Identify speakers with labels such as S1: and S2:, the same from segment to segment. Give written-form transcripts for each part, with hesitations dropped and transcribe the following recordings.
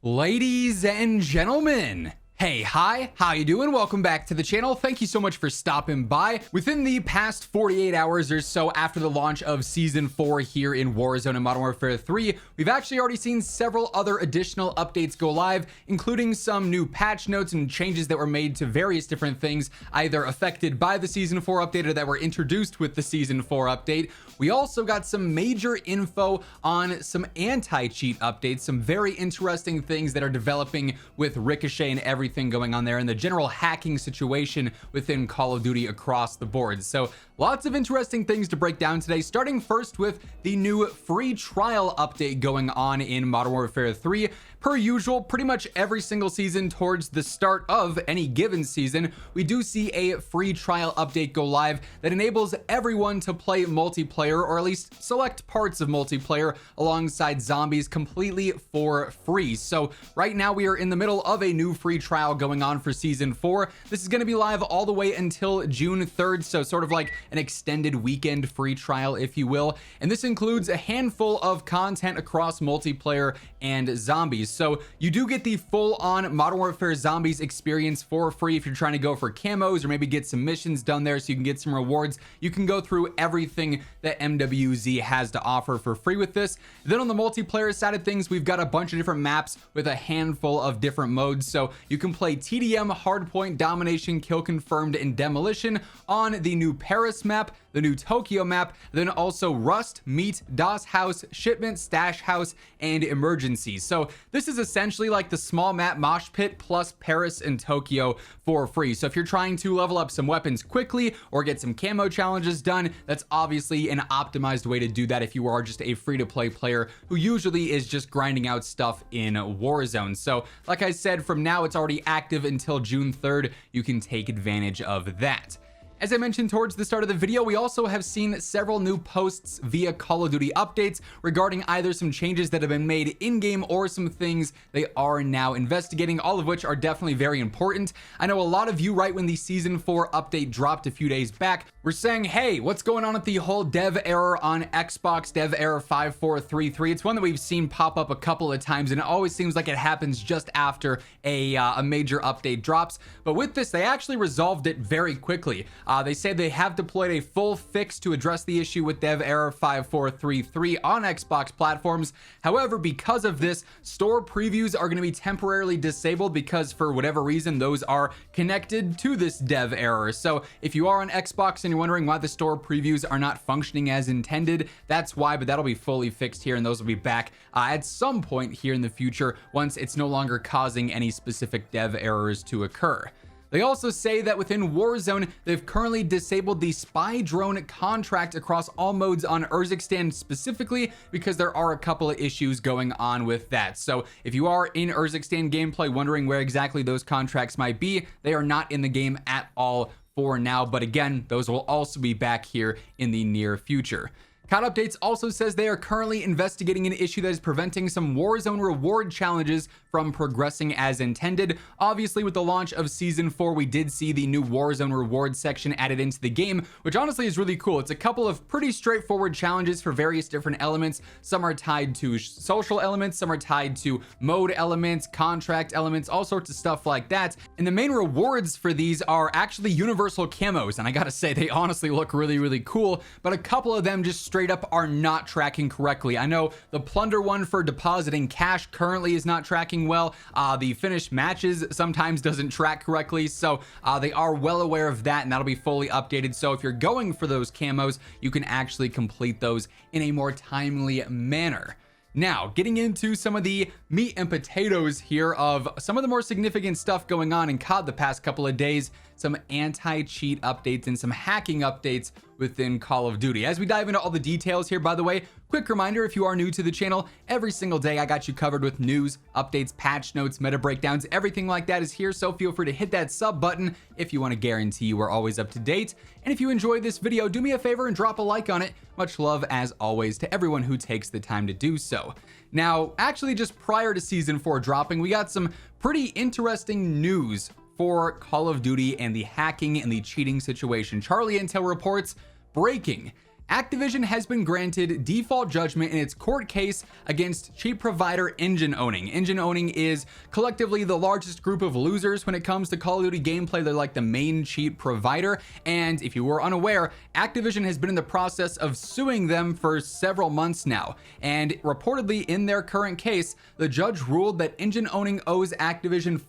S1: Ladies and gentlemen, hey, hi, how you doing? Welcome back to the channel. Thank you so much for stopping by. Within the past 48 hours or so after the launch of Season 4 here in Warzone and Modern Warfare 3, we've actually already seen several other additional updates go live, including some new patch notes and changes that were made to various different things, either affected by the Season 4 update or that were introduced with the Season 4 update. We also got some major info on some anti-cheat updates, some very interesting things that are developing with Ricochet and everything going on there, and the general hacking situation within Call of Duty across the board. So lots of interesting things to break down today, starting first with the new free trial update going on in Modern Warfare 3. Per usual, pretty much every single season towards the start of any given season, we do see a free trial update go live that enables everyone to play multiplayer, or at least select parts of multiplayer alongside zombies completely for free. So right now we are in the middle of a new free trial going on for Season 4. This is going to be live all the way until June 3rd, so sort of like an extended weekend free trial, if you will. And this includes a handful of content across multiplayer and zombies. So you do get the full-on Modern Warfare Zombies experience for free if you're trying to go for camos or maybe get some missions done there so you can get some rewards. You can go through everything that MW3 has to offer for free with this. Then on the multiplayer side of things, we've got a bunch of different maps with a handful of different modes. So you can play TDM, Hardpoint, Domination, Kill Confirmed, and Demolition on the new Paris map, the new Tokyo map, then also Rust, Meat, DOS House, Shipment, Stash House, and Emergency. So this is essentially like the small map Mosh Pit plus Paris and Tokyo for free. So if you're trying to level up some weapons quickly or get some camo challenges done, that's obviously an optimized way to do that if you are just a free-to-play player who usually is just grinding out stuff in Warzone. So like I said, from now it's already active until June 3rd. You can take advantage of that. As I mentioned towards the start of the video, we also have seen several new posts via Call of Duty updates regarding either some changes that have been made in-game or some things they are now investigating, all of which are definitely very important. I know a lot of you, right when the Season 4 update dropped a few days back, were saying, hey, what's going on with the whole dev error on Xbox, dev error 5433? It's one that we've seen pop up a couple of times, and it always seems like it happens just after a major update drops. But with this, they actually resolved it very quickly. They say they have deployed a full fix to address the issue with dev error 5433 on Xbox platforms. However, because of this, store previews are going to be temporarily disabled because for whatever reason, those are connected to this dev error. So if you are on Xbox and you're wondering why the store previews are not functioning as intended, that's why, but that'll be fully fixed here, and those will be back at some point here in the future once it's no longer causing any specific dev errors to occur. They also say that within Warzone, they've currently disabled the spy drone contract across all modes on Urzikstan specifically because there are a couple of issues going on with that. So if you are in Urzikstan gameplay wondering where exactly those contracts might be, they are not in the game at all for now. But again, those will also be back here in the near future. COD Updates also says they are currently investigating an issue that is preventing some Warzone reward challenges from progressing as intended. Obviously, with the launch of Season 4, we did see the new Warzone reward section added into the game, which honestly is really cool. It's a couple of pretty straightforward challenges for various different elements. Some are tied to social elements, some are tied to mode elements, contract elements, all sorts of stuff like that. And the main rewards for these are actually universal camos, and I gotta say, they honestly look really, really cool, but a couple of them just straight up are not tracking correctly. I know the plunder one for depositing cash currently is not tracking well. The finished matches sometimes doesn't track correctly, so they are well aware of that, and that'll be fully updated. So if you're going for those camos, you can actually complete those in a more timely manner. Now, getting into some of the meat and potatoes here of some of the more significant stuff going on in COD the past couple of days, some anti-cheat updates and some hacking updates within Call of Duty. As we dive into all the details here, by the way, quick reminder, if you are new to the channel, every single day I got you covered with news, updates, patch notes, meta breakdowns, everything like that is here, so feel free to hit that sub button if you want to guarantee you are always up to date. And if you enjoyed this video, do me a favor and drop a like on it. Much love, as always, to everyone who takes the time to do so. Now, actually, just prior to Season 4 dropping, we got some pretty interesting news for Call of Duty and the hacking and the cheating situation. Charlie Intel reports breaking. Activision has been granted default judgment in its court case against cheat provider Engine Owning. Engine Owning is collectively the largest group of losers when it comes to Call of Duty gameplay. They're like the main cheat provider, and if you were unaware, Activision has been in the process of suing them for several months now, and reportedly in their current case, the judge ruled that Engine Owning owes Activision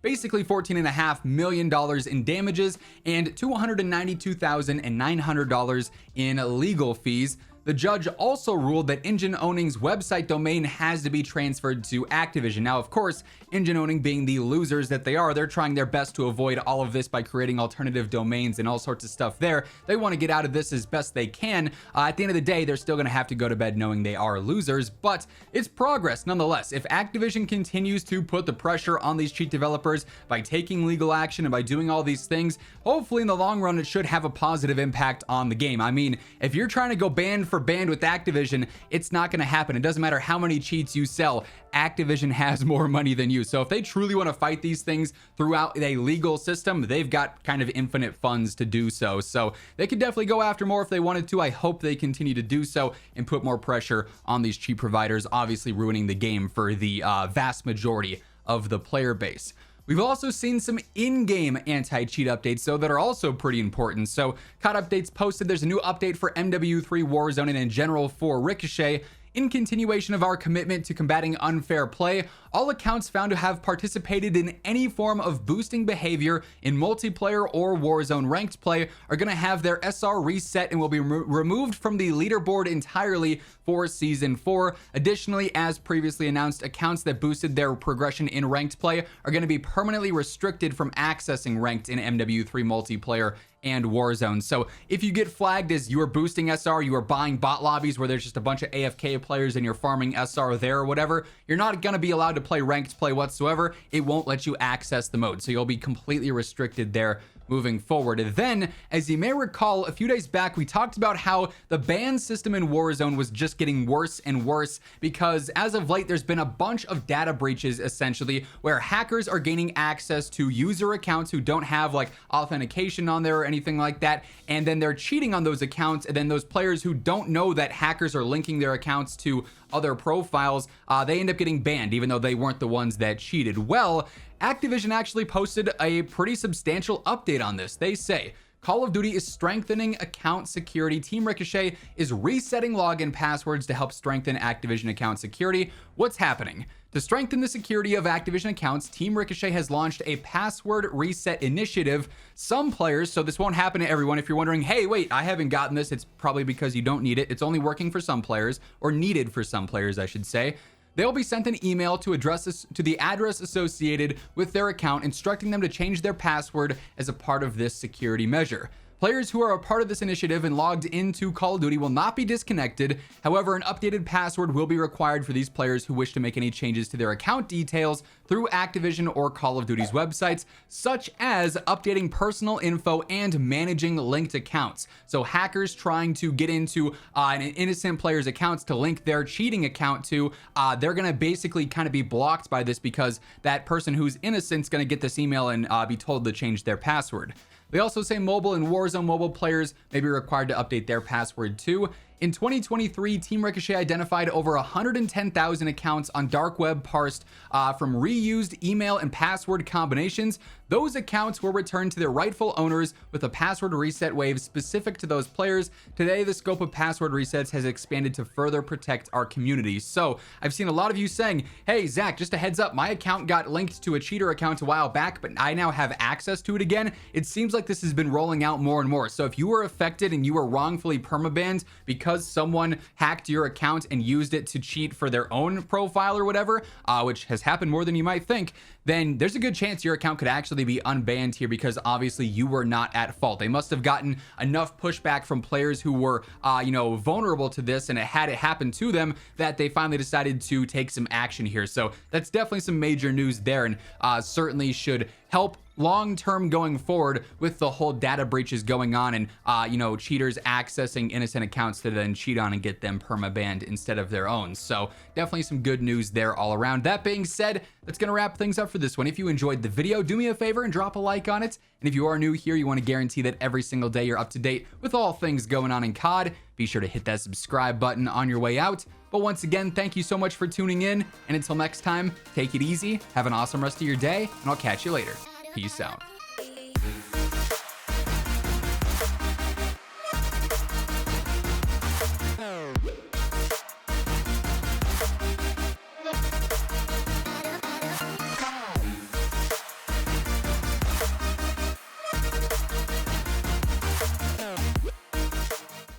S1: basically $14.5 million in damages and $292,900 in legal fees. The judge also ruled that Engine Owning's website domain has to be transferred to Activision. Now, of course, Engine Owning being the losers that they are, they're trying their best to avoid all of this by creating alternative domains and all sorts of stuff there. They want to get out of this as best they can. At the end of the day, they're still going to have to go to bed knowing they are losers, but it's progress nonetheless. If Activision continues to put the pressure on these cheat developers by taking legal action and by doing all these things, hopefully in the long run, it should have a positive impact on the game. I mean, if you're trying to go band for band with Activision, it's not going to happen. It doesn't matter how many cheats you sell. Activision has more money than you. So if they truly want to fight these things throughout a legal system, they've got kind of infinite funds to do so. So they could definitely go after more if they wanted to. I hope they continue to do so and put more pressure on these cheat providers, obviously ruining the game for the vast majority of the player base. We've also seen some in-game anti-cheat updates, though, that are also pretty important. So, COD updates posted, there's a new update for MW3 Warzone and in general for Ricochet. In continuation of our commitment to combating unfair play, all accounts found to have participated in any form of boosting behavior in multiplayer or Warzone ranked play are going to have their SR reset and will be removed from the leaderboard entirely for Season 4. Additionally, as previously announced, accounts that boosted their progression in ranked play are going to be permanently restricted from accessing ranked in MW3 multiplayer and Warzone. So if you get flagged as you are boosting SR, you are buying bot lobbies where there's just a bunch of AFK players and you're farming SR there or whatever, you're not going to be allowed to play ranked play whatsoever. It won't let you access the mode. So you'll be completely restricted there moving forward. And then, as you may recall, a few days back, we talked about how the ban system in Warzone was just getting worse and worse because as of late, there's been a bunch of data breaches essentially where hackers are gaining access to user accounts who don't have like authentication on there or anything like that. And then they're cheating on those accounts. And then those players who don't know that hackers are linking their accounts to other profiles, they end up getting banned even though they weren't the ones that cheated. Well, Activision actually posted a pretty substantial update on this. They say, Call of Duty is strengthening account security. Team Ricochet is resetting login passwords to help strengthen Activision account security. What's happening? To strengthen the security of Activision accounts, Team Ricochet has launched a password reset initiative. Some players, so this won't happen to everyone. If you're wondering, hey, wait, I haven't gotten this, it's probably because you don't need it. It's only working for some players, or needed for some players, I should say. They'll be sent an email to the address associated with their account, instructing them to change their password as a part of this security measure. Players who are a part of this initiative and logged into Call of Duty will not be disconnected. However, an updated password will be required for these players who wish to make any changes to their account details through Activision or Call of Duty's websites, such as updating personal info and managing linked accounts. So hackers trying to get into an innocent player's accounts to link their cheating account to, they're going to basically kind of be blocked by this because that person who's innocent is going to get this email and be told to change their password. They also say mobile and Warzone mobile players may be required to update their password too. In 2023, Team Ricochet identified over 110,000 accounts on dark web parsed from reused email and password combinations. Those accounts were returned to their rightful owners with a password reset wave specific to those players. Today, the scope of password resets has expanded to further protect our community. So I've seen a lot of you saying, hey, Zach, just a heads up, my account got linked to a cheater account a while back, but I now have access to it again. It seems like this has been rolling out more and more. So if you were affected and you were wrongfully permabanned because someone hacked your account and used it to cheat for their own profile or whatever, which has happened more than you might think, then there's a good chance your account could actually be unbanned here because obviously you were not at fault. They must have gotten enough pushback from players who were, vulnerable to this, and it had it happen to them that they finally decided to take some action here. So that's definitely some major news there, and certainly should help long term going forward with the whole data breaches going on and, you know, cheaters accessing innocent accounts to then cheat on and get them permabanned instead of their own. So definitely some good news there all around. That being said, that's going to wrap things up for this one. If you enjoyed the video, do me a favor and drop a like on it. And if you are new here, you want to guarantee that every single day you're up to date with all things going on in COD, be sure to hit that subscribe button on your way out. But once again, thank you so much for tuning in. And until next time, take it easy, have an awesome rest of your day, and I'll catch you later. Peace out.